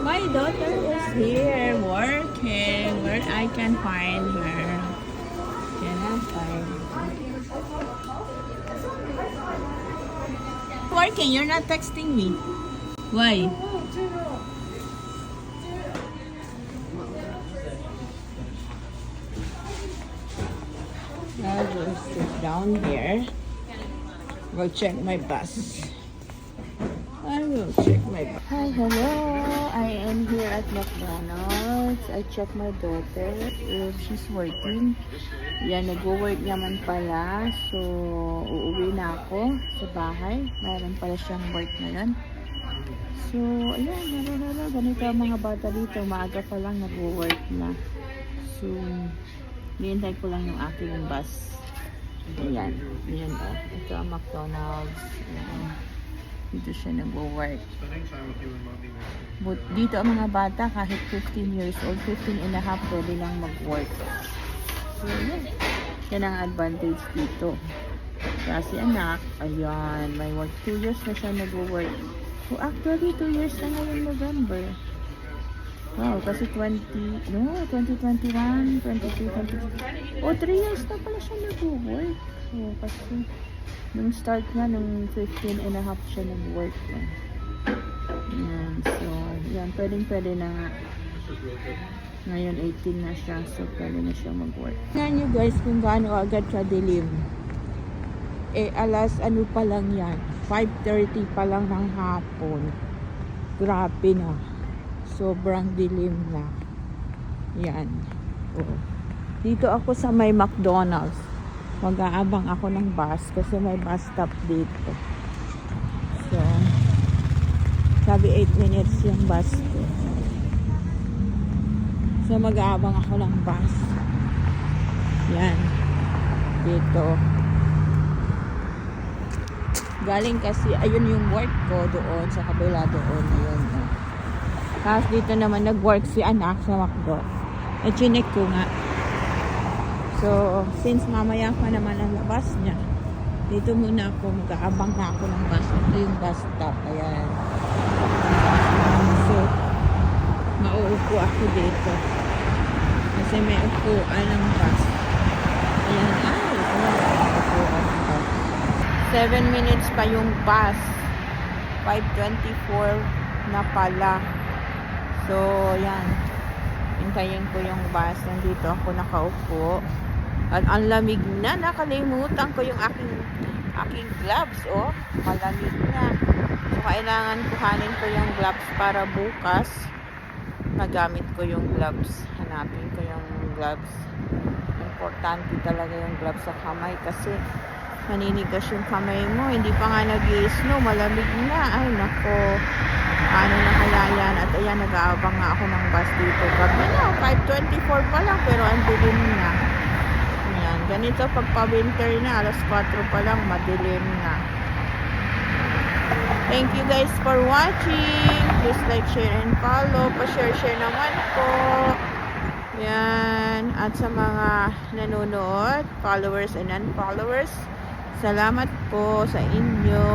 My daughter is here working. Where I can find her? Can I find her? Working, you're not texting me. Why? I'll just sit down here. Go check my bus. I will check my bus. Hi, hello. I am here at McDonald's. I check my daughter if she's working. Yan, nag-work naman pala. So, uuwi na ako sa bahay. Mayroon pala siyang work ngayon. So, ayan, ganito ang mga bata dito. Maaga pa lang nag-work na. So, nihintay ko lang yung aking bus. Ayan. Ayan o. Ito ang McDonald's. Ayan. Dito siya nag-work. But dito ang mga bata kahit 15 years old, 15 and a half, pwede lang mag-work. So, yan. Yan ang advantage dito. Kasi anak, ayan, may work. 2 years na siya nag-work. So, actually, 2 years na ngayon November. Wow, kasi 2021, 22, 23. Oh, 3 years na pala siya nag-work. So, kasi nung start niya, nung 15 and a half siya nag-work. Yan, so, yan, pwede na nga. Ngayon, 18 na siya, so pwede na siya mag-work. Tingnan nyo guys kung gaano agad siya dilim. Eh, alas ano pa lang yan, 5:30 pa lang ng hapon. Grabe na. Sobrang dilim na. Yan. Oh. Dito ako sa may McDonald's. Mag-aabang ako ng bus kasi may bus stop dito. So, sabi 8 minutes yung bus ko. So, mag-aabang ako ng bus. Yan. Dito. Galing kasi, ayun yung work ko doon sa kabila doon. Ayun. Oh. Tapos dito naman nag-work si anak sa McDo. E chinek ko nga. So, since mamaya pa naman ang labas niya, dito muna ako, mag-aabang na ako ng bus. Ito yung bus stop. Ayan. So, mauupo ako dito. Kasi may upuan ng bus. Ayan. Ay, upuan ng bus. 7 minutes pa yung bus. 5:24 na pala. So, yan. Hintayin ko yung bus. Nandito ako nakaupo. At ang lamig na. Nakalimutan ko yung aking gloves. Oh, malamig na. So, kailangan kuhanin ko yung gloves para bukas magamit ko yung gloves. Hanapin ko yung gloves. Importante talaga yung gloves sa kamay kasi naninigas yung kamay mo. Hindi pa nga nag-i-snow. Malamig na. Ay, nako. Ano na kaya yan? At ayan, nag-aabang nga ako ng bus dito. Gabi na, 5:24 pa lang, pero ang dilim na. Ayan, ganito pagpa-winter na, alas 4 pa lang, madilim na. Thank you guys for watching. Please like, share, and follow. Pa-share naman po. Yan. At sa mga nanonood, followers and non-followers, salamat po sa inyo.